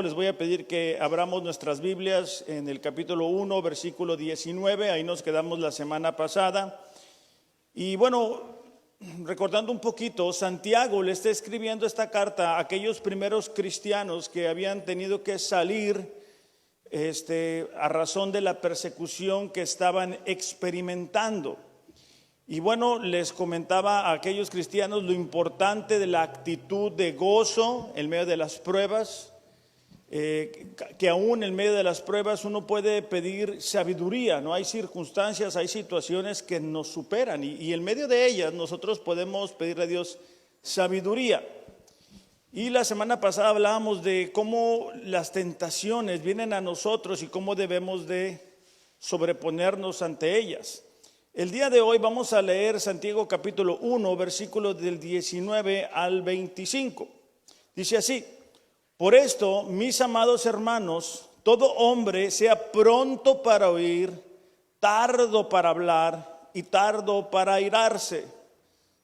Les voy a pedir que abramos nuestras Biblias en el capítulo 1, versículo 19, ahí nos quedamos la semana pasada. Y bueno, recordando un poquito, Santiago le está escribiendo esta carta a aquellos primeros cristianos que habían tenido que salir a razón de la persecución que estaban experimentando. Y bueno, les comentaba a aquellos cristianos lo importante de la actitud de gozo en medio de las pruebas. Que aún en medio de las pruebas uno puede pedir sabiduría, ¿no? Hay circunstancias, hay situaciones que nos superan y en medio de ellas nosotros podemos pedirle a Dios sabiduría. Y la semana pasada hablábamos de cómo las tentaciones vienen a nosotros y cómo debemos de sobreponernos ante ellas. El día de hoy vamos a leer Santiago capítulo 1, versículos del 19 al 25. Dice así: por esto, mis amados hermanos, todo hombre sea pronto para oír, tardo para hablar y tardo para airarse.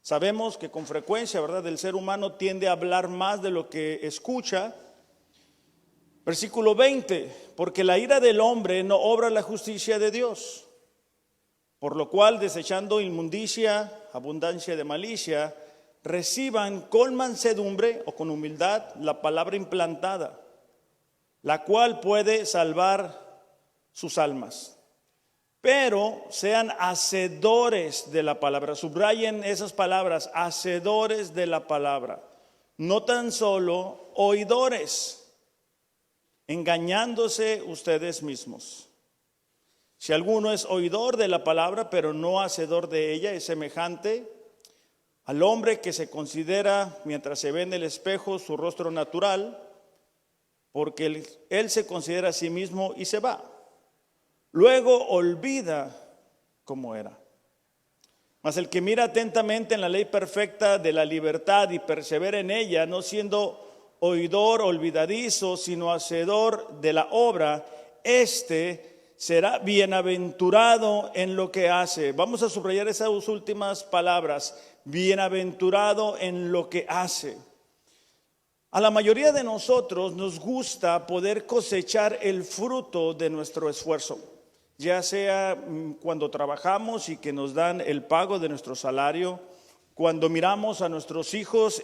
Sabemos que con frecuencia, ¿verdad?, el ser humano tiende a hablar más de lo que escucha. Versículo 20, porque la ira del hombre no obra la justicia de Dios, por lo cual, desechando inmundicia, abundancia de malicia, reciban con mansedumbre o con humildad la palabra implantada, la cual puede salvar sus almas. Pero sean hacedores de la palabra. Subrayen esas palabras, hacedores de la palabra, no tan solo oidores, engañándose ustedes mismos. Si alguno es oidor de la palabra, pero no hacedor de ella, es semejante al hombre que se considera, mientras se ve en el espejo, su rostro natural, porque él se considera a sí mismo y se va. Luego olvida cómo era. Mas el que mira atentamente en la ley perfecta de la libertad y persevera en ella, no siendo oidor olvidadizo, sino hacedor de la obra, será bienaventurado en lo que hace. Vamos a subrayar esas últimas palabras: bienaventurado en lo que hace. A la mayoría de nosotros nos gusta poder cosechar el fruto de nuestro esfuerzo, ya sea cuando trabajamos y que nos dan el pago de nuestro salario, cuando miramos a nuestros hijos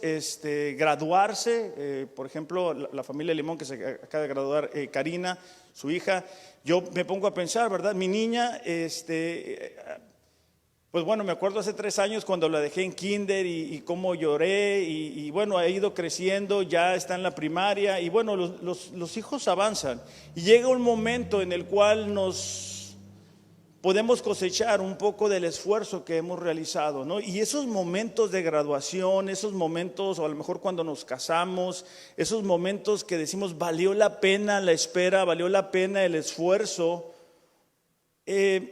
graduarse, por ejemplo, la familia Limón que se acaba de graduar, Karina, su hija. Yo me pongo a pensar, ¿verdad? Mi niña, pues bueno, me acuerdo hace 3 años cuando la dejé en kinder y cómo lloré y bueno, ha ido creciendo, ya está en la primaria y bueno, los hijos avanzan y llega un momento en el cual nos podemos cosechar un poco del esfuerzo que hemos realizado, ¿no? Y esos momentos de graduación, esos momentos, o a lo mejor cuando nos casamos, esos momentos que decimos valió la pena la espera, valió la pena el esfuerzo, es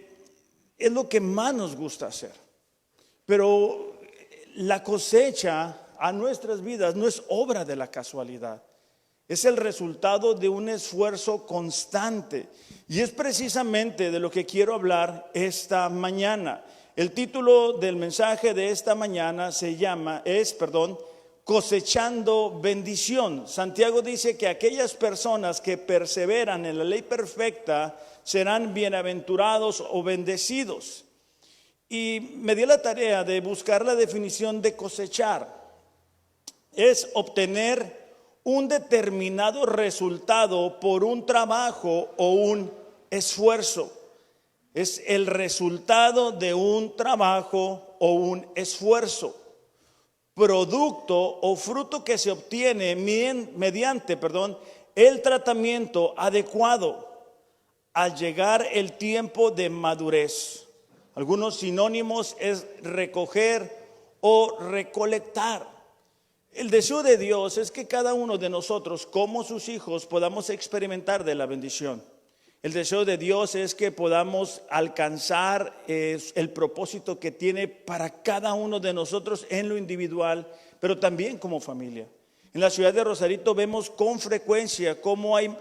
lo que más nos gusta hacer. Pero la cosecha a nuestras vidas no es obra de la casualidad. Es el resultado de un esfuerzo constante. Y es precisamente de lo que quiero hablar esta mañana. El título del mensaje de esta mañana es cosechando bendición. Santiago dice que aquellas personas que perseveran en la ley perfecta serán bienaventurados o bendecidos. Y me di la tarea de buscar la definición de cosechar. Es obtener un determinado resultado por un trabajo o un esfuerzo. Es el resultado de un trabajo o un esfuerzo, producto o fruto que se obtiene mediante el tratamiento adecuado al llegar el tiempo de madurez. Algunos sinónimos es recoger o recolectar. El deseo de Dios es que cada uno de nosotros, como sus hijos, podamos experimentar de la bendición. El deseo de Dios es que podamos alcanzar el propósito que tiene para cada uno de nosotros en lo individual, pero también como familia. En la ciudad de Rosarito vemos con frecuencia cómo hay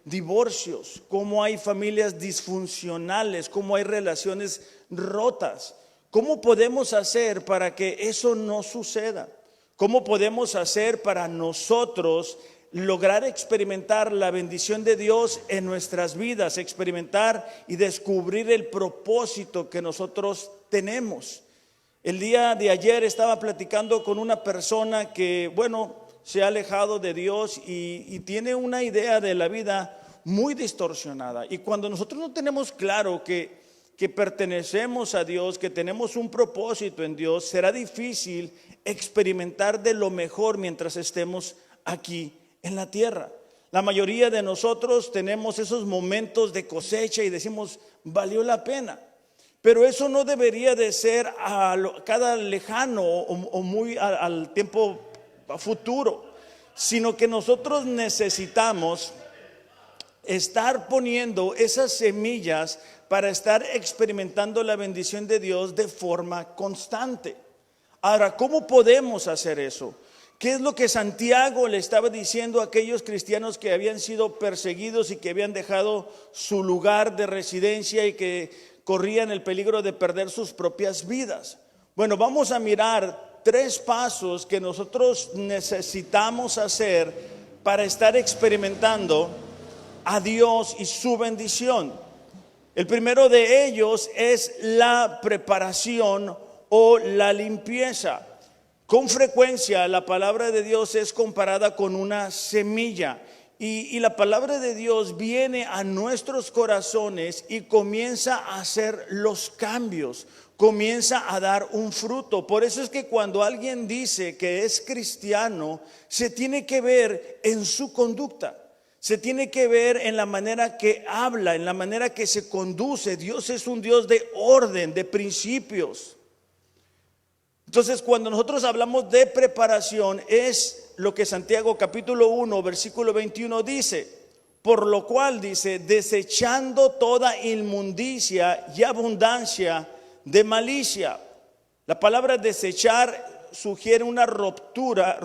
divorcios, cómo hay familias disfuncionales, cómo hay relaciones rotas. ¿Cómo podemos hacer para que eso no suceda? ¿Cómo podemos hacer para nosotros lograr experimentar la bendición de Dios en nuestras vidas, experimentar y descubrir el propósito que nosotros tenemos. El día de ayer estaba platicando con una persona que, se ha alejado de Dios y tiene una idea de la vida muy distorsionada. Y cuando nosotros no tenemos claro que pertenecemos a Dios, que tenemos un propósito en Dios, será difícil experimentar de lo mejor mientras estemos aquí en la tierra. La mayoría de nosotros tenemos esos momentos de cosecha y decimos, valió la pena. Pero eso no debería de ser a cada lejano o muy al tiempo futuro, sino que nosotros necesitamos estar poniendo esas semillas para estar experimentando la bendición de Dios de forma constante. Ahora, ¿cómo podemos hacer eso? ¿Qué es lo que Santiago le estaba diciendo a aquellos cristianos que habían sido perseguidos y que habían dejado su lugar de residencia y que corrían el peligro de perder sus propias vidas? Bueno, vamos a mirar 3 pasos que nosotros necesitamos hacer para estar experimentando a Dios y su bendición. El primero de ellos es la preparación o la limpieza. Con frecuencia la palabra de Dios es comparada con una semilla y la palabra de Dios viene a nuestros corazones y comienza a hacer los cambios, comienza a dar un fruto. Por eso es que cuando alguien dice que es cristiano, se tiene que ver en su conducta. Se tiene que ver en la manera que habla, en la manera que se conduce. Dios es un Dios de orden, de principios. Entonces, cuando nosotros hablamos de preparación, es lo que Santiago capítulo 1, versículo 21 dice. Por lo cual dice, desechando toda inmundicia y abundancia de malicia. La palabra desechar sugiere una ruptura,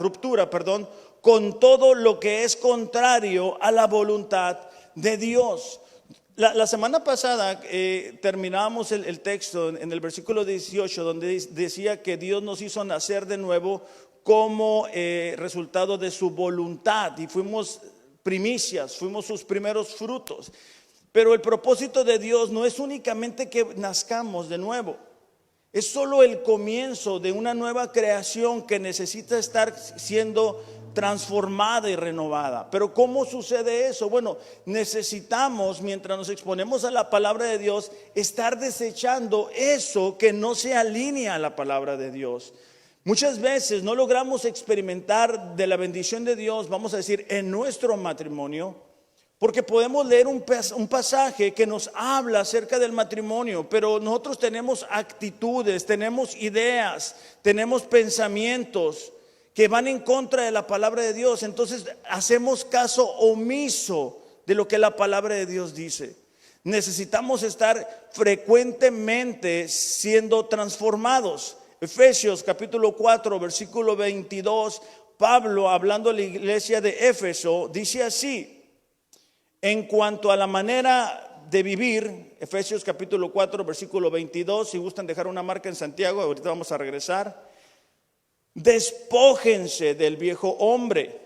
con todo lo que es contrario a la voluntad de Dios. La semana pasada terminábamos el texto en el versículo 18, donde decía que Dios nos hizo nacer de nuevo como resultado de su voluntad, y fuimos primicias, fuimos sus primeros frutos. Pero el propósito de Dios no es únicamente que nazcamos de nuevo. Es solo el comienzo de una nueva creación que necesita estar siendo transformada y renovada. Pero ¿cómo sucede eso? Bueno, necesitamos, mientras nos exponemos a la palabra de Dios, estar desechando eso que no se alinea a la palabra de Dios. Muchas veces no logramos experimentar de la bendición de Dios, vamos a decir, en nuestro matrimonio, porque podemos leer un pasaje que nos habla acerca del matrimonio, pero nosotros tenemos actitudes, tenemos ideas, tenemos pensamientos que van en contra de la palabra de Dios. Entonces hacemos caso omiso de lo que la palabra de Dios dice. Necesitamos estar frecuentemente siendo transformados. Efesios capítulo 4 versículo 22, Pablo, hablando a la iglesia de Éfeso, dice así: en cuanto a la manera de vivir, Efesios capítulo 4 versículo 22, si gustan dejar una marca en Santiago, ahorita vamos a regresar. Despójense del viejo hombre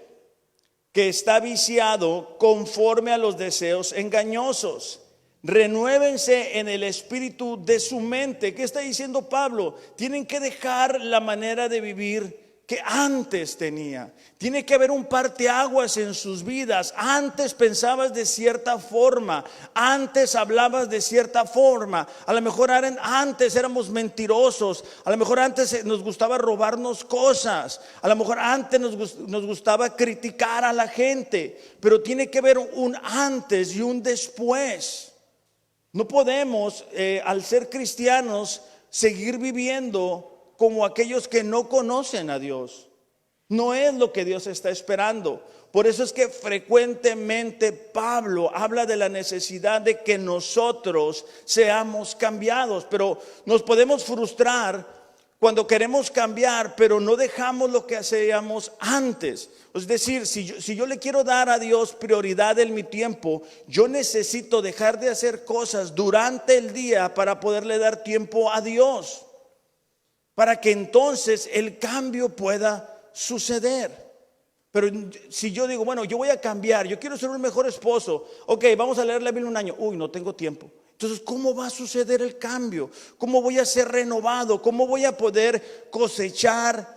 que está viciado conforme a los deseos engañosos. Renuévense en el espíritu de su mente. ¿Qué está diciendo Pablo? Tienen que dejar la manera de vivir que antes tenía. Tiene que haber un parteaguas en sus vidas. Antes pensabas de cierta forma, antes hablabas de cierta forma, a lo mejor antes éramos mentirosos, a lo mejor antes nos gustaba robarnos cosas, a lo mejor antes nos gustaba criticar a la gente, pero tiene que haber un antes y un después. No podemos, al ser cristianos, seguir viviendo como aquellos que no conocen a Dios. No es lo que Dios está esperando. Por eso es que frecuentemente Pablo habla de la necesidad de que nosotros seamos cambiados. Pero nos podemos frustrar cuando queremos cambiar, pero no dejamos lo que hacíamos antes. Es decir, si yo le quiero dar a Dios prioridad en mi tiempo, yo necesito dejar de hacer cosas durante el día para poderle dar tiempo a Dios, para que entonces el cambio pueda suceder. Pero si yo digo, bueno, yo voy a cambiar, yo quiero ser un mejor esposo, ok, vamos a leer la Biblia un año, uy, no tengo tiempo. Entonces, ¿cómo va a suceder el cambio? ¿Cómo voy a ser renovado? ¿Cómo voy a poder cosechar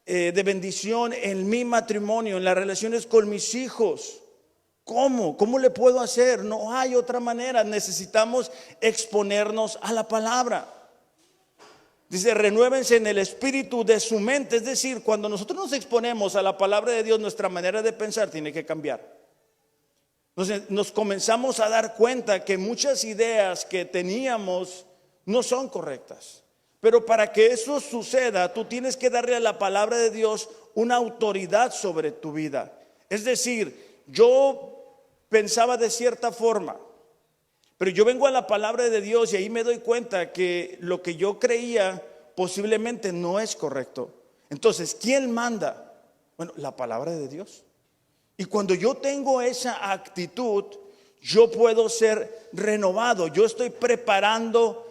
de bendición en mi matrimonio, en las relaciones con mis hijos? ¿Cómo? ¿Cómo le puedo hacer? No hay otra manera. Necesitamos exponernos a la palabra. Dice, renuévense en el espíritu de su mente. Es decir, cuando nosotros nos exponemos a la palabra de Dios, nuestra manera de pensar tiene que cambiar. Nos comenzamos a dar cuenta que muchas ideas que teníamos no son correctas. Pero para que eso suceda, tú tienes que darle a la palabra de Dios una autoridad sobre tu vida. Es decir, yo pensaba de cierta forma, pero yo vengo a la palabra de Dios y ahí me doy cuenta que lo que yo creía posiblemente no es correcto. Entonces, ¿quién manda? Bueno, la palabra de Dios. Y cuando yo tengo esa actitud, yo puedo ser renovado. Yo estoy preparando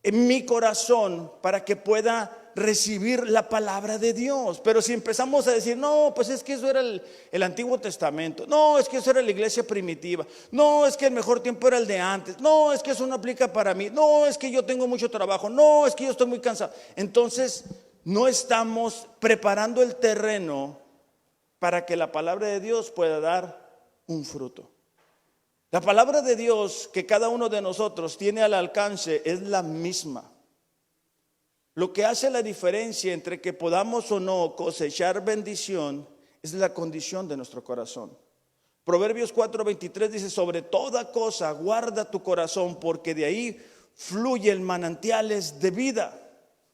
en mi corazón para que pueda recibir la palabra de Dios. Pero si empezamos a decir, no, pues es que eso era el Antiguo Testamento, no, es que eso era la iglesia primitiva, no, es que el mejor tiempo era el de antes, no, es que eso no aplica para mí, no, es que yo tengo mucho trabajo, no, es que yo estoy muy cansado. Entonces no estamos preparando el terreno para que la palabra de Dios pueda dar un fruto. La palabra de Dios que cada uno de nosotros tiene al alcance es la misma. Lo que hace la diferencia entre que podamos o no cosechar bendición es la condición de nuestro corazón. Proverbios 4:23 dice, sobre toda cosa guarda tu corazón, porque de ahí fluyen manantiales de vida.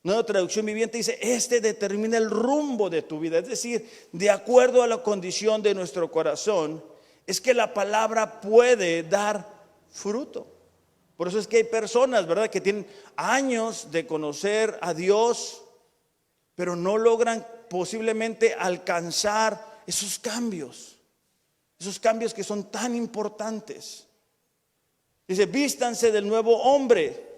Nueva Traducción Viviente dice, este determina el rumbo de tu vida. Es decir, de acuerdo a la condición de nuestro corazón, es que la palabra puede dar fruto. Por eso es que hay personas, ¿verdad?, que tienen años de conocer a Dios, pero no logran posiblemente alcanzar esos cambios que son tan importantes. Dice, vístanse del nuevo hombre,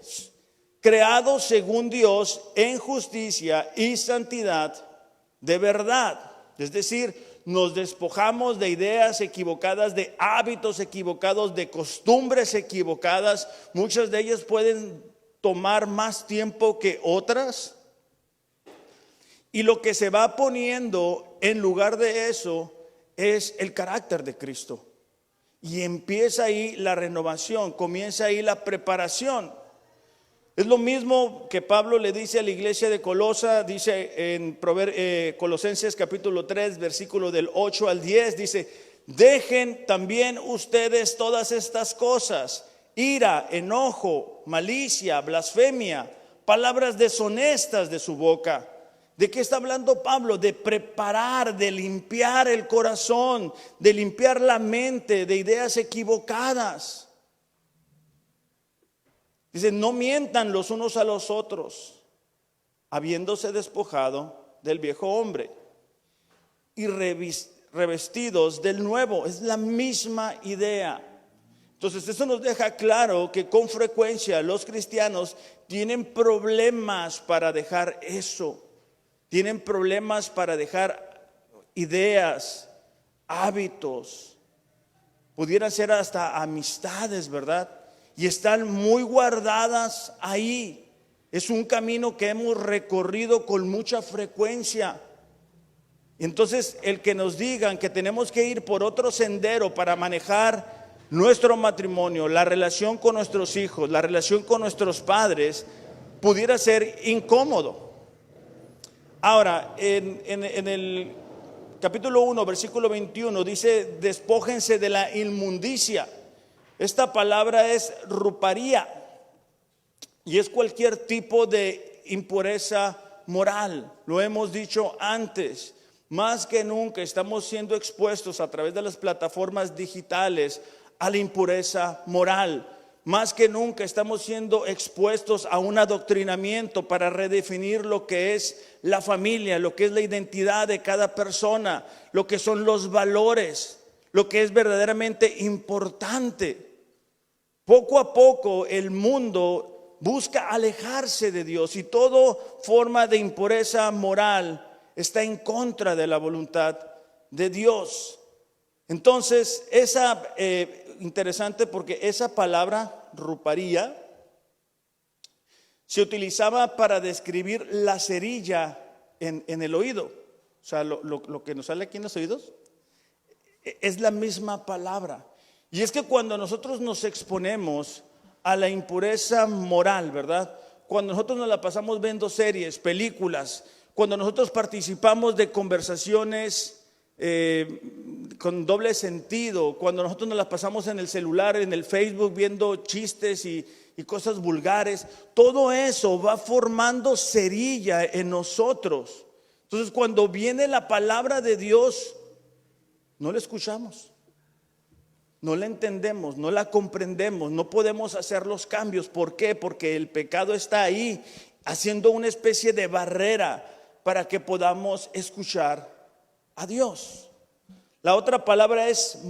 creado según Dios en justicia y santidad de verdad. Es decir, nos despojamos de ideas equivocadas, de hábitos equivocados, de costumbres equivocadas. Muchas de ellas pueden tomar más tiempo que otras. Y lo que se va poniendo en lugar de eso es el carácter de Cristo. Y empieza ahí la renovación, comienza ahí la preparación. Es lo mismo que Pablo le dice a la iglesia de Colosa, dice en Colosenses capítulo 3, versículo del 8 al 10, dice, dejen también ustedes todas estas cosas, ira, enojo, malicia, blasfemia, palabras deshonestas de su boca. ¿De qué está hablando Pablo? De preparar, de limpiar el corazón, de limpiar la mente de ideas equivocadas. Dice, no mientan los unos a los otros, habiéndose despojado del viejo hombre y revestidos del nuevo. Es la misma idea. Entonces eso nos deja claro que con frecuencia los cristianos tienen problemas para dejar eso. Tienen problemas para dejar ideas, hábitos, pudieran ser hasta amistades, ¿verdad? Y están muy guardadas ahí. Es un camino que hemos recorrido con mucha frecuencia. Entonces, el que nos digan que tenemos que ir por otro sendero para manejar nuestro matrimonio, la relación con nuestros hijos, la relación con nuestros padres, pudiera ser incómodo. Ahora, en el capítulo 1, versículo 21, dice, despójense de la inmundicia. Esta palabra es ruparía y es cualquier tipo de impureza moral. Lo hemos dicho antes, más que nunca estamos siendo expuestos a través de las plataformas digitales a la impureza moral. Más que nunca estamos siendo expuestos a un adoctrinamiento para redefinir lo que es la familia, lo que es la identidad de cada persona, lo que son los valores, lo que es verdaderamente importante. Poco a poco el mundo busca alejarse de Dios y toda forma de impureza moral está en contra de la voluntad de Dios. Entonces, interesante porque esa palabra ruparía se utilizaba para describir la cerilla en el oído. O sea, lo que nos sale aquí en los oídos es la misma palabra. Y es que cuando nosotros nos exponemos a la impureza moral, ¿verdad? Cuando nosotros nos la pasamos viendo series, películas, cuando nosotros participamos de conversaciones con doble sentido, cuando nosotros nos la pasamos en el celular, en el Facebook, viendo chistes y cosas vulgares, todo eso va formando cerilla en nosotros. Entonces, cuando viene la palabra de Dios, no la escuchamos, no la entendemos, no la comprendemos, no podemos hacer los cambios. ¿Por qué? Porque el pecado está ahí, haciendo una especie de barrera para que podamos escuchar a Dios. La otra palabra es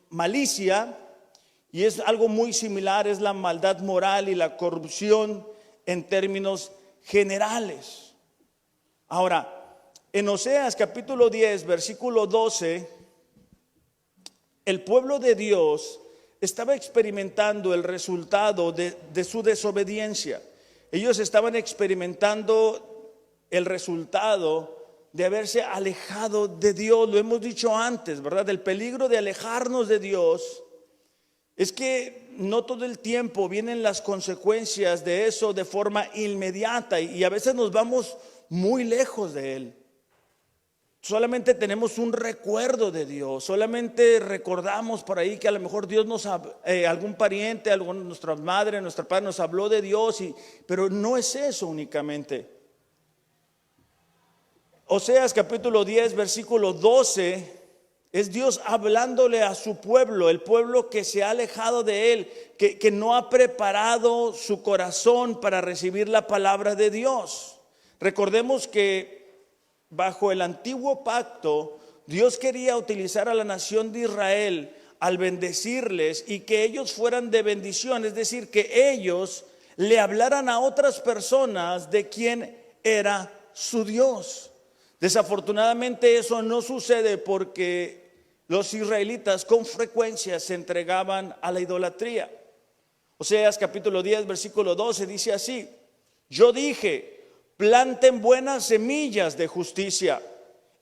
malicia, y es algo muy similar, es la maldad moral y la corrupción en términos generales. Ahora, en Oseas capítulo 10, versículo 12, el pueblo de Dios estaba experimentando el resultado de su desobediencia. Ellos estaban experimentando el resultado de haberse alejado de Dios. Lo hemos dicho antes, ¿verdad? El peligro de alejarnos de Dios es que no todo el tiempo vienen las consecuencias de eso de forma inmediata, y a veces nos vamos muy lejos de Él. Solamente tenemos un recuerdo de Dios, solamente recordamos por ahí que a lo mejor Dios algún pariente, nuestra madre, nuestra padre nos habló de Dios, pero no es eso únicamente. Oseas capítulo 10, versículo 12, es Dios hablándole a su pueblo, el pueblo que se ha alejado de Él, que no ha preparado su corazón para recibir la palabra de Dios. Recordemos que bajo el antiguo pacto, Dios quería utilizar a la nación de Israel al bendecirles y que ellos fueran de bendición, es decir, que ellos le hablaran a otras personas de quién era su Dios. Desafortunadamente eso no sucede porque los israelitas con frecuencia se entregaban a la idolatría. Oseas capítulo 10, versículo 12 dice así: yo dije, planten buenas semillas de justicia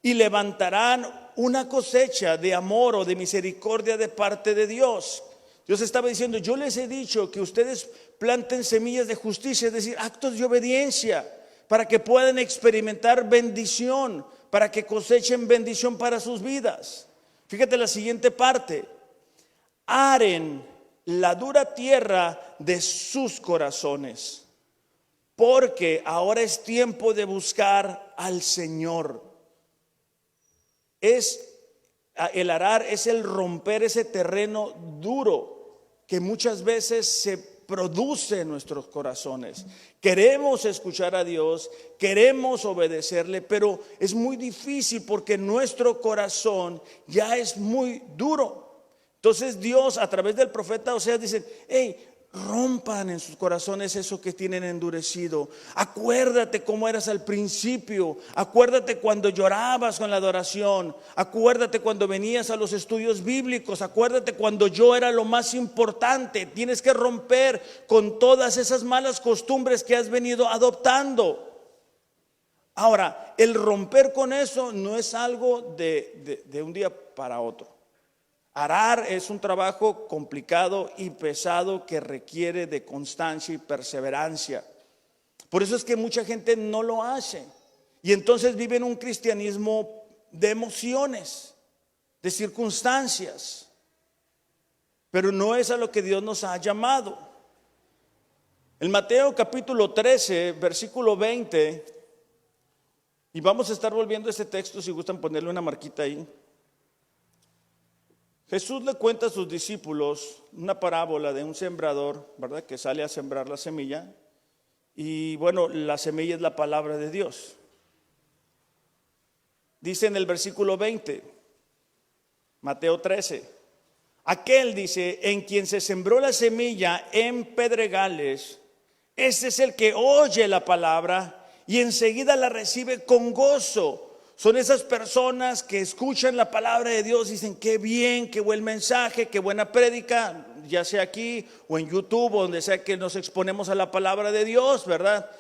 y levantarán una cosecha de amor o de misericordia de parte de Dios. Dios estaba diciendo, yo les he dicho que ustedes planten semillas de justicia, es decir, actos de obediencia, para que puedan experimentar bendición, para que cosechen bendición para sus vidas. Fíjate la siguiente parte: aren la dura tierra de sus corazones, porque ahora es tiempo de buscar al Señor. El arar es el romper ese terreno duro que muchas veces se produce en nuestros corazones. Queremos escuchar a Dios, queremos obedecerle, pero es muy difícil porque nuestro corazón ya es muy duro. Entonces Dios a través del profeta Oseas dice, hey, rompan en sus corazones eso que tienen endurecido. Acuérdate cómo eras al principio. Acuérdate cuando llorabas con la adoración. Acuérdate cuando venías a los estudios bíblicos. Acuérdate cuando yo era lo más importante. Tienes que romper con todas esas malas costumbres que has venido adoptando. Ahora, el romper con eso no es algo de un día para otro. Arar es un trabajo complicado y pesado que requiere de constancia y perseverancia. Por eso es que mucha gente no lo hace. Y entonces viven un cristianismo de emociones, de circunstancias. Pero no es a lo que Dios nos ha llamado. En Mateo capítulo 13, versículo 20, y vamos a estar volviendo a este texto, si gustan ponerle una marquita ahí. Jesús le cuenta a sus discípulos una parábola de un sembrador, ¿verdad?, que sale a sembrar la semilla. Y bueno, la semilla es la palabra de Dios. Dice en el versículo 20, Mateo 13, aquel, dice, en quien se sembró la semilla en pedregales, ese es el que oye la palabra y enseguida la recibe con gozo, Son esas personas que escuchan la palabra de Dios y dicen, qué bien, qué buen mensaje, qué buena prédica, ya sea aquí o en YouTube o donde sea que nos exponemos a la palabra de Dios, ¿verdad?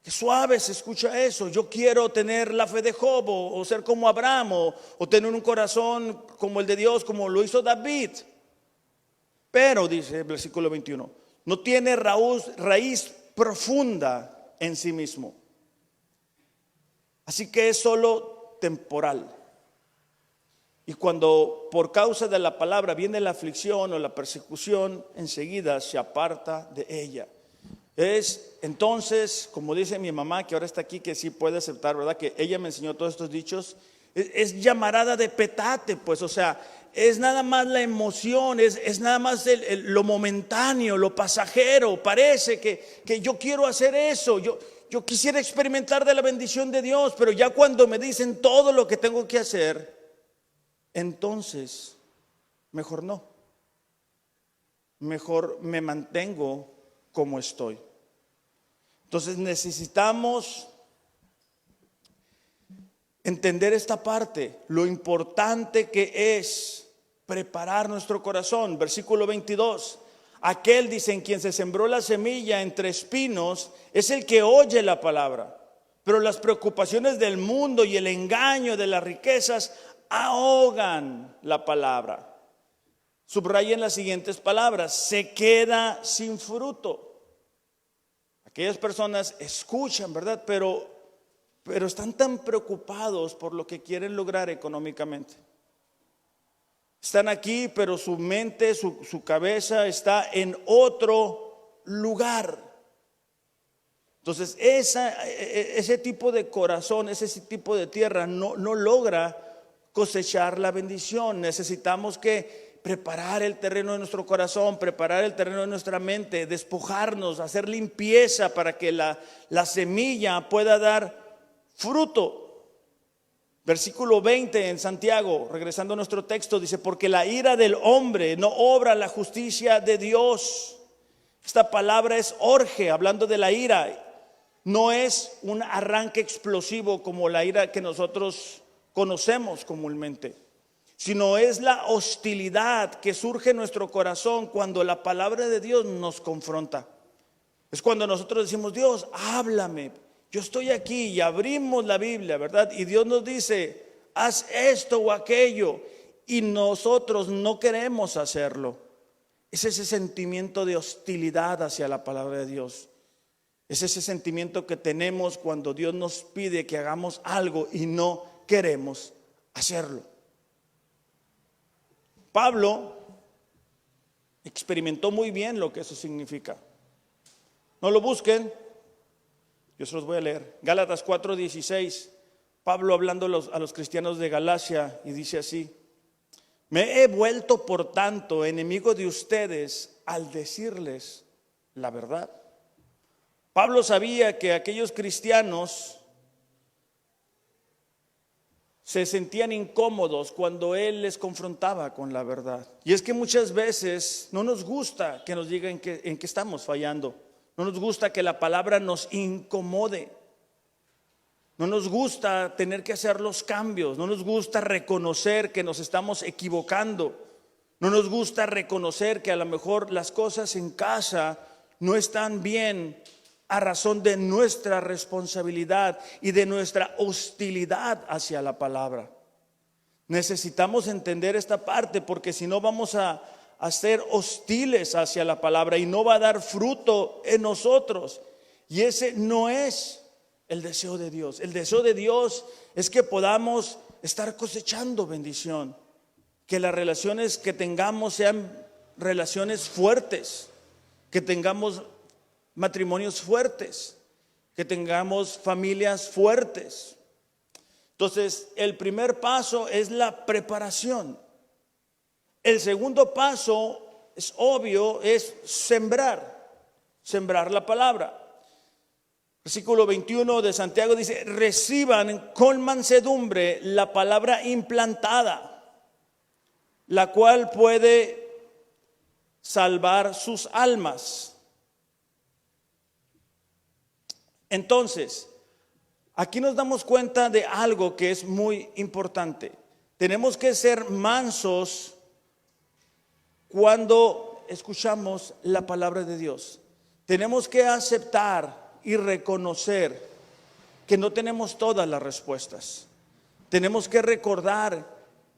Qué suave se escucha eso. Yo quiero tener la fe de Job o ser como Abraham o tener un corazón como el de Dios, como lo hizo David. Pero, dice el versículo 21, no tiene raíz profunda en sí mismo. Así que es solo temporal. Y cuando por causa de la palabra viene la aflicción o la persecución, enseguida se aparta de ella. Es entonces, como dice mi mamá, que ahora está aquí, que sí puede aceptar, ¿verdad? Que ella me enseñó todos estos dichos. Es llamarada de petate, pues, o sea, es nada más la emoción, es nada más lo momentáneo, lo pasajero. Parece que yo quiero hacer eso, yo quisiera experimentar de la bendición de Dios, pero ya cuando me dicen todo lo que tengo que hacer, entonces, mejor no. Mejor me mantengo como estoy. Entonces necesitamos entender esta parte, lo importante que es preparar nuestro corazón. Versículo 22. Aquel, dice, en quien se sembró la semilla entre espinos, es el que oye la palabra, pero las preocupaciones del mundo y el engaño de las riquezas ahogan la palabra. Subrayen las siguientes palabras: se queda sin fruto. Aquellas personas escuchan, ¿verdad? Pero están tan preocupados por lo que quieren lograr económicamente. Están aquí, pero su mente, su cabeza está en otro lugar. Entonces ese tipo de corazón, ese tipo de tierra no logra cosechar la bendición. Necesitamos que preparar el terreno de nuestro corazón, preparar el terreno de nuestra mente, despojarnos, hacer limpieza para que la semilla pueda dar fruto. Versículo 20 en Santiago, regresando a nuestro texto, dice: porque la ira del hombre no obra la justicia de Dios. Esta palabra es orge, hablando de la ira. No es un arranque explosivo como la ira que nosotros conocemos comúnmente, sino es la hostilidad que surge en nuestro corazón cuando la palabra de Dios nos confronta. Es cuando nosotros decimos: Dios, háblame. Yo estoy aquí, y abrimos la Biblia, ¿verdad? Y Dios nos dice: haz esto o aquello, y nosotros no queremos hacerlo. Es ese sentimiento de hostilidad hacia la palabra de Dios. Es ese sentimiento que tenemos cuando Dios nos pide que hagamos algo y no queremos hacerlo. Pablo experimentó muy bien lo que eso significa. No lo busquen, yo se los voy a leer. Gálatas 4:16. Pablo hablando a los cristianos de Galacia, y dice así: me he vuelto por tanto enemigo de ustedes al decirles la verdad. Pablo sabía que aquellos cristianos se sentían incómodos cuando él les confrontaba con la verdad. Y es que muchas veces no nos gusta que nos digan en qué estamos fallando. No nos gusta que la palabra nos incomode. No nos gusta tener que hacer los cambios. No nos gusta reconocer que nos estamos equivocando. No nos gusta reconocer que a lo mejor las cosas en casa no están bien a razón de nuestra responsabilidad y de nuestra hostilidad hacia la palabra. Necesitamos entender esta parte, porque si no vamos a ser hostiles hacia la palabra y no va a dar fruto en nosotros. Y ese no es el deseo de Dios. El deseo de Dios es que podamos estar cosechando bendición, que las relaciones que tengamos sean relaciones fuertes, que tengamos matrimonios fuertes, que tengamos familias fuertes. Entonces, el primer paso es la preparación. El segundo paso es obvio, es sembrar la palabra. Versículo 21 de Santiago dice: reciban con mansedumbre la palabra implantada, la cual puede salvar sus almas. Entonces, aquí nos damos cuenta de algo que es muy importante. Tenemos que ser mansos cuando escuchamos la palabra de Dios. Tenemos que aceptar y reconocer que no tenemos todas las respuestas. Tenemos que recordar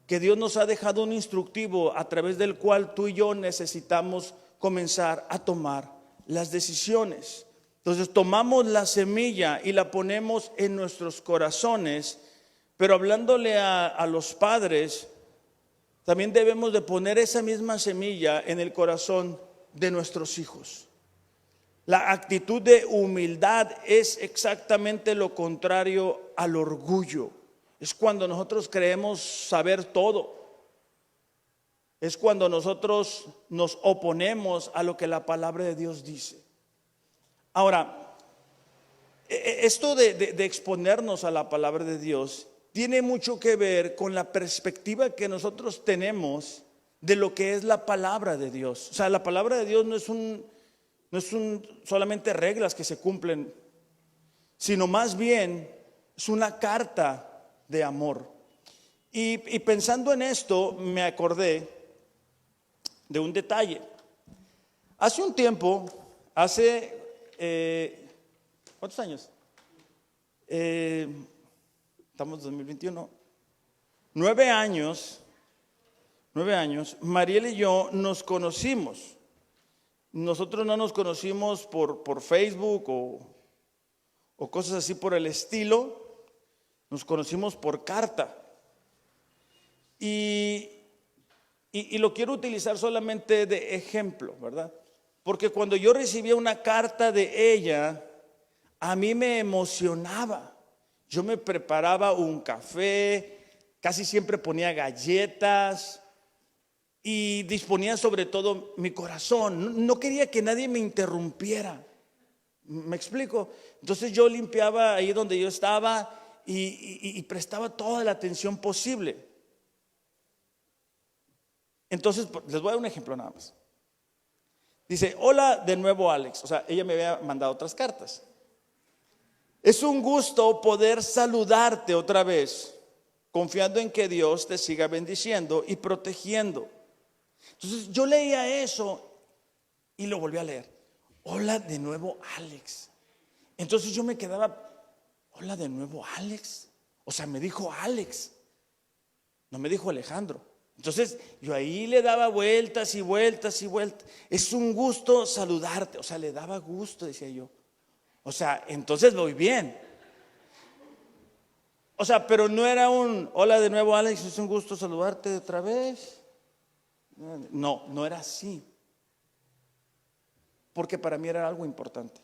que Dios nos ha dejado un instructivo a través del cual tú y yo necesitamos comenzar a tomar las decisiones. Entonces tomamos la semilla y la ponemos en nuestros corazones, pero hablándole a los padres, también debemos de poner esa misma semilla en el corazón de nuestros hijos. La actitud de humildad es exactamente lo contrario al orgullo. Es cuando nosotros creemos saber todo. Es cuando nosotros nos oponemos a lo que la palabra de Dios dice. Ahora, esto de exponernos a la palabra de Dios tiene mucho que ver con la perspectiva que nosotros tenemos de lo que es la palabra de Dios. O sea, la palabra de Dios no es solamente reglas que se cumplen, sino más bien es una carta de amor. Y pensando en esto, me acordé de un detalle. Hace un tiempo, ¿cuántos años? Estamos en 2021. 9 años, Mariel y yo nos conocimos. Nosotros no nos conocimos por Facebook o cosas así por el estilo. Nos conocimos por carta. Y lo quiero utilizar solamente de ejemplo, ¿verdad? Porque cuando yo recibía una carta de ella, a mí me emocionaba. Yo me preparaba un café, casi siempre ponía galletas y disponía sobre todo mi corazón. No quería que nadie me interrumpiera. ¿Me explico? Entonces yo limpiaba ahí donde yo estaba y prestaba toda la atención posible. Entonces les voy a dar un ejemplo nada más. Dice: hola de nuevo, Alex. O sea, ella me había mandado otras cartas. Es un gusto poder saludarte otra vez, confiando en que Dios te siga bendiciendo y protegiendo. Entonces yo leía eso y lo volví a leer. Hola de nuevo, Alex. Entonces yo me quedaba: hola de nuevo, Alex. O sea, me dijo Alex, no me dijo Alejandro. Entonces yo ahí le daba vueltas y vueltas y vueltas. Es un gusto saludarte. O sea, le daba gusto, decía yo. O sea, entonces voy bien. O sea, pero no era un hola de nuevo, Alex, es un gusto saludarte otra vez. No era así. Porque para mí era algo importante.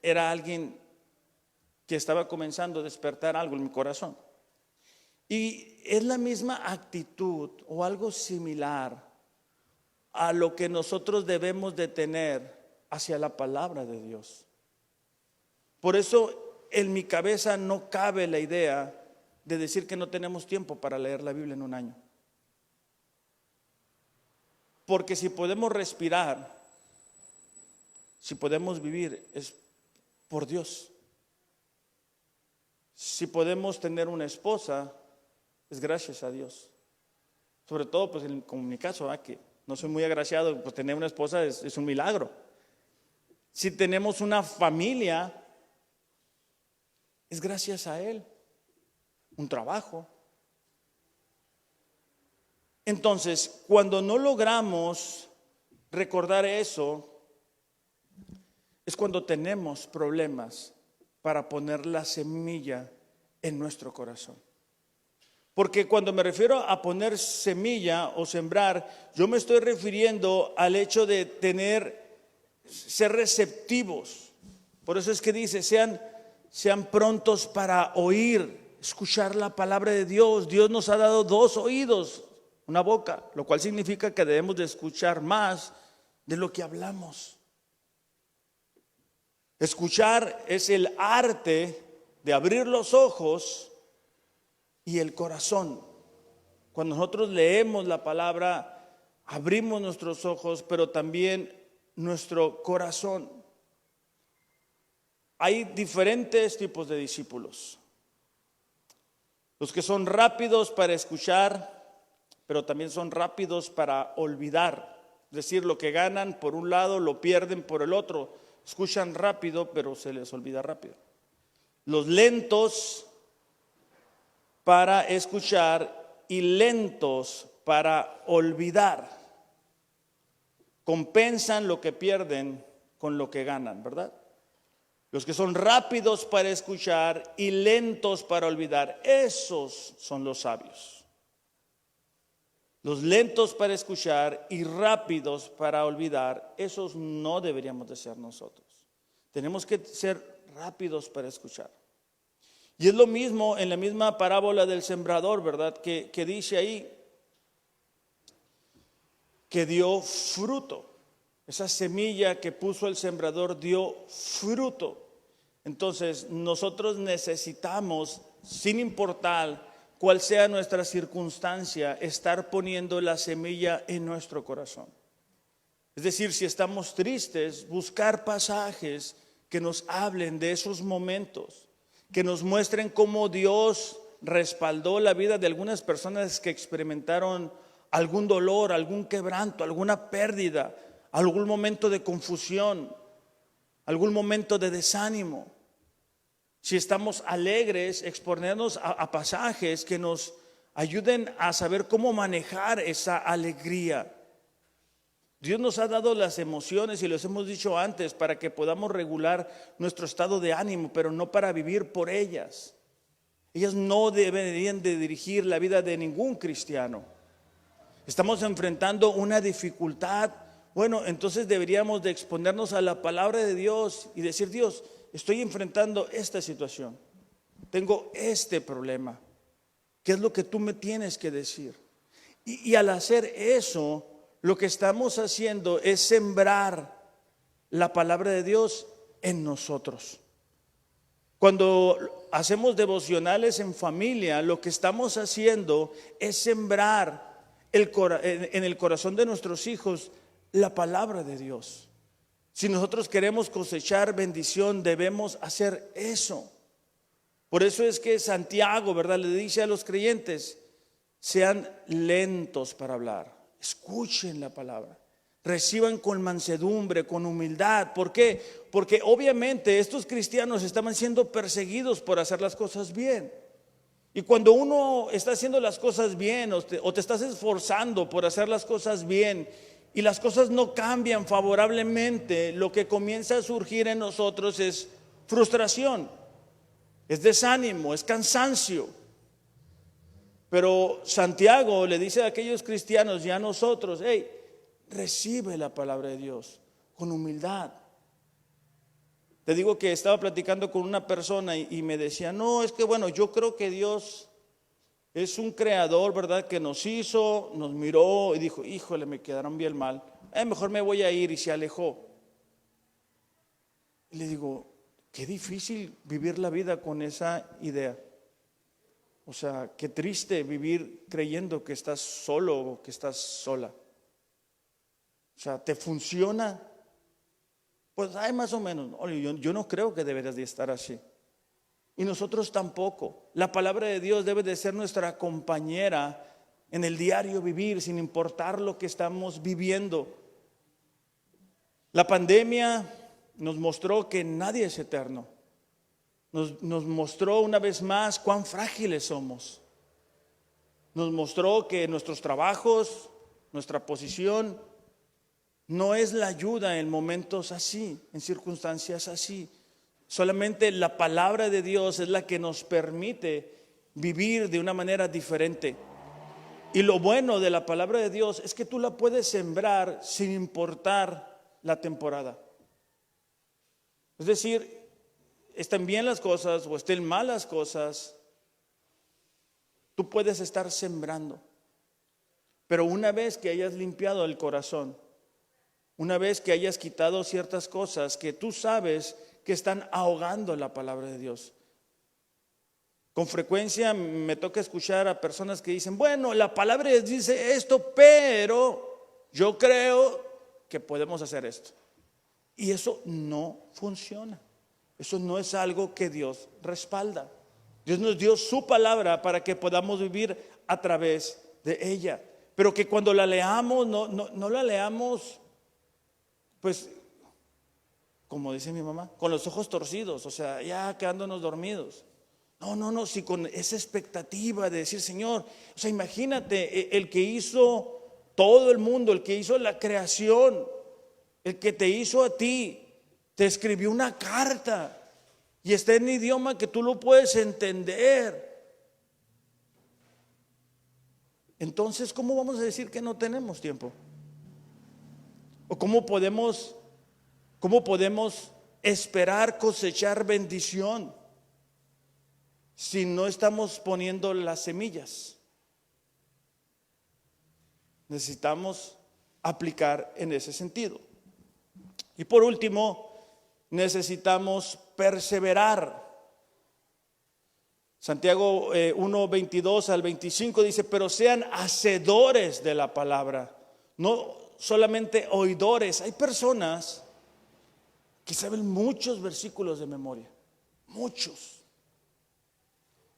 Era alguien que estaba comenzando a despertar algo en mi corazón. Y es la misma actitud o algo similar a lo que nosotros debemos de tener hacia la palabra de Dios. Por eso en mi cabeza no cabe la idea de decir que no tenemos tiempo para leer la Biblia en un año. Porque si podemos respirar, si podemos vivir, es por Dios. Si podemos tener una esposa, es gracias a Dios. Sobre todo pues como en mi caso, que no soy muy agraciado, pues tener una esposa es un milagro. Si tenemos una familia, es gracias a Él. Un trabajo. Entonces, cuando no logramos recordar eso, es cuando tenemos problemas para poner la semilla en nuestro corazón. Porque cuando me refiero a poner semilla o sembrar, yo me estoy refiriendo al hecho de ser receptivos. Por eso es que dice: sean prontos para oír, escuchar la palabra de Dios. Dios nos ha dado 2 oídos, una boca, lo cual significa que debemos de escuchar más de lo que hablamos. Escuchar es el arte de abrir los ojos y el corazón. Cuando nosotros leemos la palabra, abrimos nuestros ojos, pero también nuestro corazón. Hay diferentes tipos de discípulos. Los que son rápidos para escuchar, pero también son rápidos para olvidar. Es decir, lo que ganan por un lado lo pierden por el otro. Escuchan rápido, pero se les olvida rápido. Los lentos para escuchar y lentos para olvidar. Compensan lo que pierden con lo que ganan, ¿verdad? Los que son rápidos para escuchar y lentos para olvidar, esos son los sabios. Los lentos para escuchar y rápidos para olvidar, esos no deberíamos de ser nosotros. Tenemos que ser rápidos para escuchar. Y es lo mismo en la misma parábola del sembrador, ¿verdad? Que dice ahí que dio fruto. Esa semilla que puso el sembrador dio fruto. Entonces nosotros necesitamos, sin importar cuál sea nuestra circunstancia, estar poniendo la semilla en nuestro corazón. Es decir, si estamos tristes, buscar pasajes que nos hablen de esos momentos, que nos muestren cómo Dios respaldó la vida de algunas personas que experimentaron algún dolor, algún quebranto, alguna pérdida, algún momento de confusión, algún momento de desánimo. Si estamos alegres, exponernos a pasajes que nos ayuden a saber cómo manejar esa alegría. Dios nos ha dado las emociones, y los hemos dicho antes, para que podamos regular nuestro estado de ánimo, pero no para vivir por ellas. Ellas no deberían de dirigir la vida de ningún cristiano. Estamos enfrentando una dificultad. Bueno, entonces deberíamos de exponernos a la palabra de Dios y decir: Dios, estoy enfrentando esta situación, tengo este problema, ¿qué es lo que tú me tienes que decir? Y al hacer eso, lo que estamos haciendo es sembrar la palabra de Dios en nosotros. Cuando hacemos devocionales en familia, lo que estamos haciendo es sembrar en el corazón de nuestros hijos la palabra de Dios. Si nosotros queremos cosechar bendición, debemos hacer eso. Por eso es que Santiago, ¿verdad?, le dice a los creyentes: sean lentos para hablar, escuchen la palabra, reciban con mansedumbre, con humildad. ¿Por qué? Porque obviamente estos cristianos estaban siendo perseguidos por hacer las cosas bien. Y cuando uno está haciendo las cosas bien, o te estás esforzando por hacer las cosas bien, y las cosas no cambian favorablemente, lo que comienza a surgir en nosotros es frustración, es desánimo, es cansancio. Pero Santiago le dice a aquellos cristianos y a nosotros: hey, recibe la palabra de Dios con humildad. Te digo que estaba platicando con una persona y me decía: no, es que bueno, yo creo que Dios es un creador, ¿verdad?, que nos hizo, nos miró y dijo: híjole, me quedaron bien mal, mejor me voy a ir, y se alejó. Y le digo: qué difícil vivir la vida con esa idea. O sea, qué triste vivir creyendo que estás solo o que estás sola. O sea, ¿te funciona? Pues hay más o menos. Yo no creo que deberías de estar así. Y nosotros tampoco. La palabra de Dios debe de ser nuestra compañera en el diario vivir, sin importar lo que estamos viviendo. La pandemia nos mostró que nadie es eterno. Nos mostró una vez más cuán frágiles somos. Nos mostró que nuestros trabajos, nuestra posición, no es la ayuda en momentos así, en circunstancias así. Solamente la palabra de Dios es la que nos permite vivir de una manera diferente. Y lo bueno de la palabra de Dios es que tú la puedes sembrar sin importar la temporada. Es decir, estén bien las cosas o estén mal las cosas, tú puedes estar sembrando. Pero una vez que hayas limpiado el corazón, una vez que hayas quitado ciertas cosas que tú sabes que están ahogando la palabra de Dios. Con frecuencia me toca escuchar a personas que dicen: bueno, la palabra dice esto, pero yo creo que podemos hacer esto. Y eso no funciona. Eso no es algo que Dios respalda. Dios nos dio su palabra para que podamos vivir a través de ella. Pero que cuando la leamos, no la leamos, pues, como dice mi mamá, con los ojos torcidos, o sea, ya quedándonos dormidos. No, sí, con esa expectativa de decir, Señor, o sea, imagínate, el que hizo todo el mundo, el que hizo la creación, el que te hizo a ti, te escribió una carta y está en idioma que tú lo puedes entender. Entonces, ¿cómo vamos a decir que no tenemos tiempo? ¿O cómo podemos esperar cosechar bendición si no estamos poniendo las semillas? Necesitamos aplicar en ese sentido. Y por último, necesitamos perseverar. Santiago 1:22 al 25 dice: pero sean hacedores de la palabra, no solamente oidores. Hay personas que saben muchos versículos de memoria, muchos,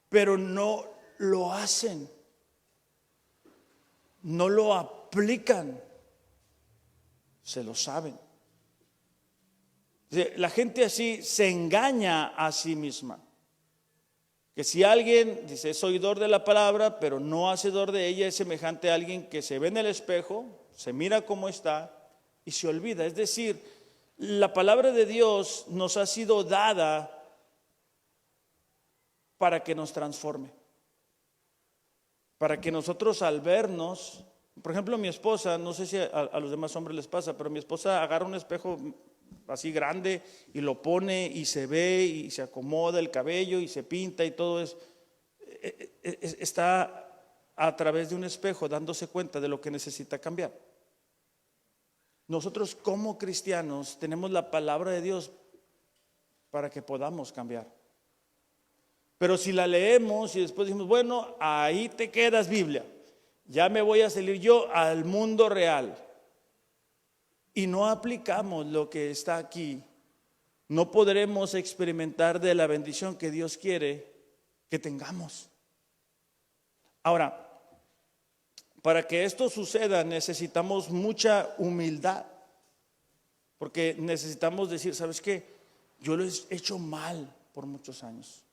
pero no lo hacen, no lo aplican, se lo saben. La gente así se engaña a sí misma. Que si alguien dice es oidor de la palabra, pero no hacedor de ella, es semejante a alguien que se ve en el espejo, se mira cómo está y se olvida. Es decir, la palabra de Dios nos ha sido dada para que nos transforme, para que nosotros al vernos, por ejemplo, mi esposa, no sé si a los demás hombres les pasa, pero mi esposa agarra un espejo así grande y lo pone y se ve y se acomoda el cabello y se pinta y todo eso. Está a través de un espejo dándose cuenta de lo que necesita cambiar. Nosotros como cristianos tenemos la palabra de Dios para que podamos cambiar. Pero si la leemos y después decimos, bueno, ahí te quedas, Biblia, ya me voy a salir yo al mundo real, y no aplicamos lo que está aquí, no podremos experimentar de la bendición que Dios quiere que tengamos. Ahora, para que esto suceda necesitamos mucha humildad, porque necesitamos decir, ¿sabes qué? Yo lo he hecho mal por muchos años.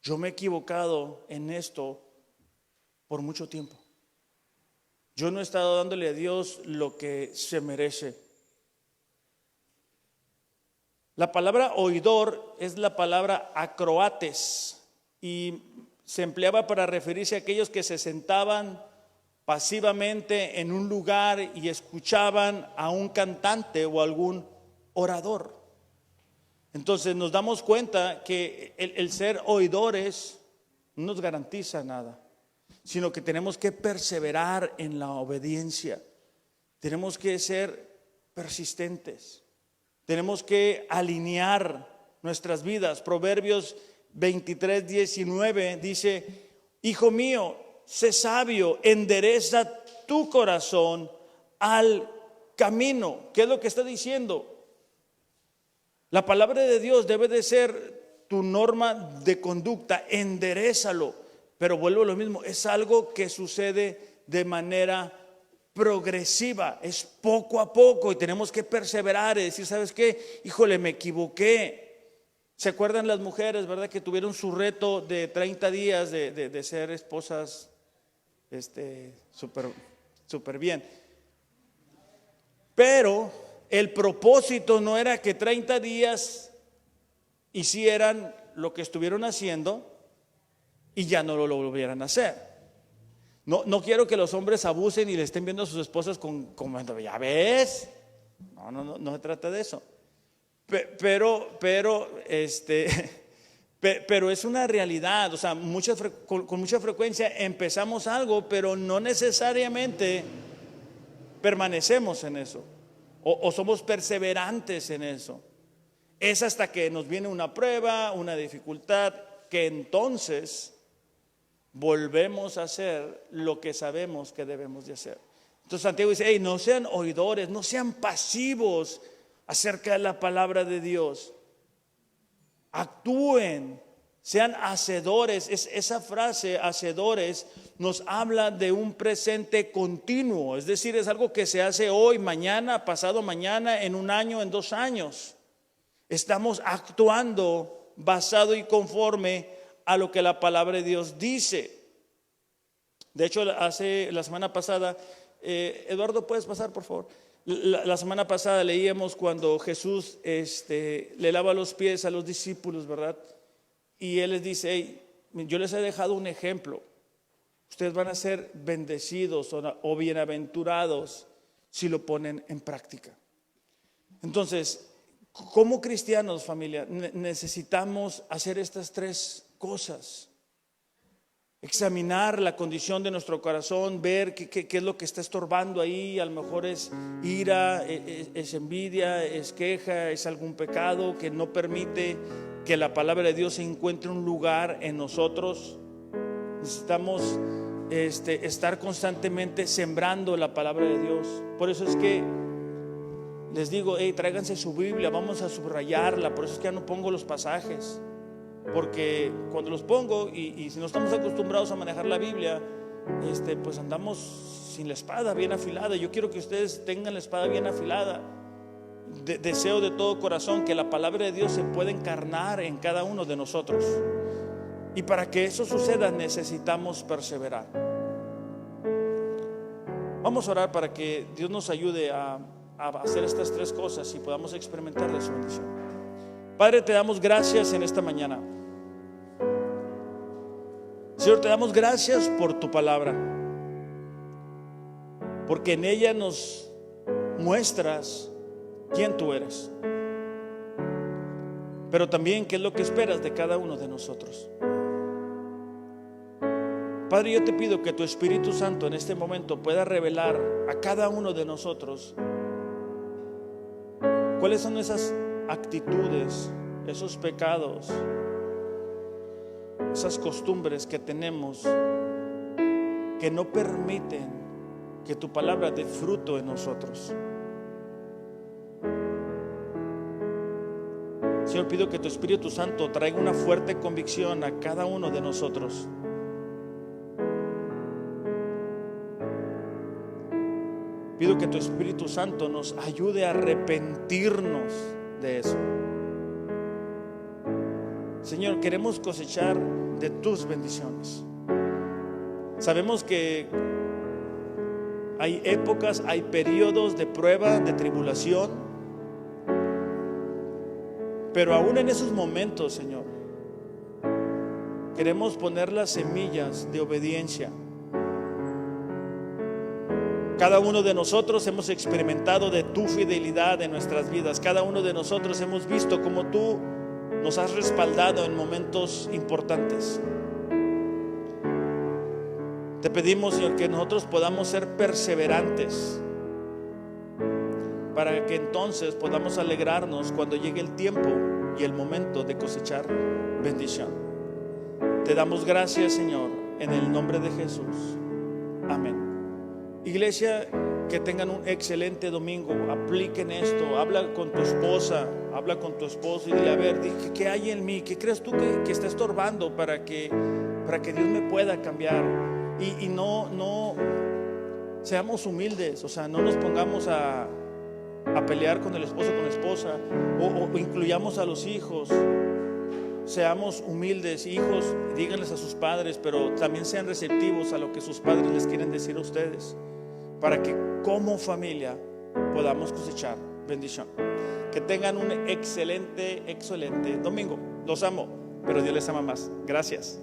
Yo me he equivocado en esto por mucho tiempo. Yo no he estado dándole a Dios lo que se merece. La palabra oidor es la palabra acroates y se empleaba para referirse a aquellos que se sentaban pasivamente en un lugar y escuchaban a un cantante o algún orador. Entonces nos damos cuenta que el ser oidores no nos garantiza nada, sino que tenemos que perseverar en la obediencia. Tenemos que ser persistentes. Tenemos que alinear nuestras vidas. Proverbios 23:19 dice: hijo mío, sé sabio, endereza tu corazón al camino. ¿Qué es lo que está diciendo? La palabra de Dios debe de ser tu norma de conducta, enderézalo. Pero vuelvo a lo mismo, es algo que sucede de manera progresiva, es poco a poco y tenemos que perseverar y decir, ¿sabes qué? Híjole, me equivoqué. ¿Se acuerdan las mujeres, verdad, que tuvieron su reto de 30 días de ser esposas súper bien? Pero el propósito no era que 30 días hicieran lo que estuvieron haciendo y ya no lo volvieran a hacer. No quiero que los hombres abusen y le estén viendo a sus esposas como ya ves. No se trata de eso. Pero es una realidad. O sea, con mucha frecuencia empezamos algo, pero no necesariamente permanecemos en eso o somos perseverantes en eso. Es hasta que nos viene una prueba, una dificultad, que entonces volvemos a hacer lo que sabemos que debemos de hacer. Entonces Santiago dice, hey, no sean oidores, no sean pasivos acerca de la palabra de Dios. actúen, sean hacedores. Esa frase, hacedores, nos habla de un presente continuo. Es decir, es algo que se hace hoy, mañana, pasado mañana, en un año, en 2 años. Estamos actuando basado y conforme a lo que la palabra de Dios dice. De hecho, la semana pasada, Eduardo, ¿puedes pasar, por favor? La semana pasada leíamos cuando Jesús le lava los pies a los discípulos, ¿verdad? Y Él les dice: hey, yo les he dejado un ejemplo. Ustedes van a ser bendecidos o bienaventurados si lo ponen en práctica. Entonces, como cristianos, familia, necesitamos hacer estas 3 cosas. Examinar la condición de nuestro corazón, ver qué es lo que está estorbando ahí. A lo mejor es ira, es envidia, es queja, es algún pecado que no permite que la palabra de Dios se encuentre un lugar en nosotros. Necesitamos estar constantemente sembrando la palabra de Dios. Por eso es que les digo: hey, tráiganse su Biblia, vamos a subrayarla. Por eso es que ya no pongo los pasajes, porque cuando los pongo y si no estamos acostumbrados a manejar la Biblia, pues andamos sin la espada bien afilada. Yo quiero que ustedes tengan la espada bien afilada. Deseo de todo corazón que la palabra de Dios se pueda encarnar en cada uno de nosotros. Y para que eso suceda necesitamos perseverar. Vamos a orar para que Dios nos ayude a hacer estas 3 cosas y podamos experimentar de su bendición. Padre, te damos gracias en esta mañana. Señor, te damos gracias por tu palabra, porque en ella nos muestras quién tú eres, pero también qué es lo que esperas de cada uno de nosotros. Padre, yo te pido que tu Espíritu Santo en este momento pueda revelar a cada uno de nosotros cuáles son esas actitudes, esos pecados, esas costumbres que tenemos que no permiten que tu palabra dé fruto en nosotros. Señor, pido que tu Espíritu Santo traiga una fuerte convicción a cada uno de nosotros. Pido que tu Espíritu Santo nos ayude a arrepentirnos de eso. Señor, queremos cosechar de tus bendiciones. Sabemos que hay épocas, hay periodos de prueba, de tribulación, pero aún en esos momentos, Señor, queremos poner las semillas de obediencia. Cada uno de nosotros hemos experimentado de tu fidelidad en nuestras vidas. Cada uno de nosotros hemos visto cómo tú nos has respaldado en momentos importantes. Te pedimos, Señor, que nosotros podamos ser perseverantes, para que entonces podamos alegrarnos cuando llegue el tiempo y el momento de cosechar bendición. Te damos gracias, Señor, en el nombre de Jesús. Amén. Iglesia, que tengan un excelente domingo. Apliquen esto. Habla con tu esposa, habla con tu esposo y dile: a ver, ¿qué hay en mí? ¿Qué crees tú que está estorbando para que Dios me pueda cambiar? Y no seamos humildes. O sea, no nos pongamos a pelear con el esposo, con la esposa, o incluyamos a los hijos. Seamos humildes, hijos, díganles a sus padres, pero también sean receptivos a lo que sus padres les quieren decir a ustedes, para que como familia podamos cosechar bendición. Que tengan un excelente domingo. Los amo, pero Dios les ama más. Gracias.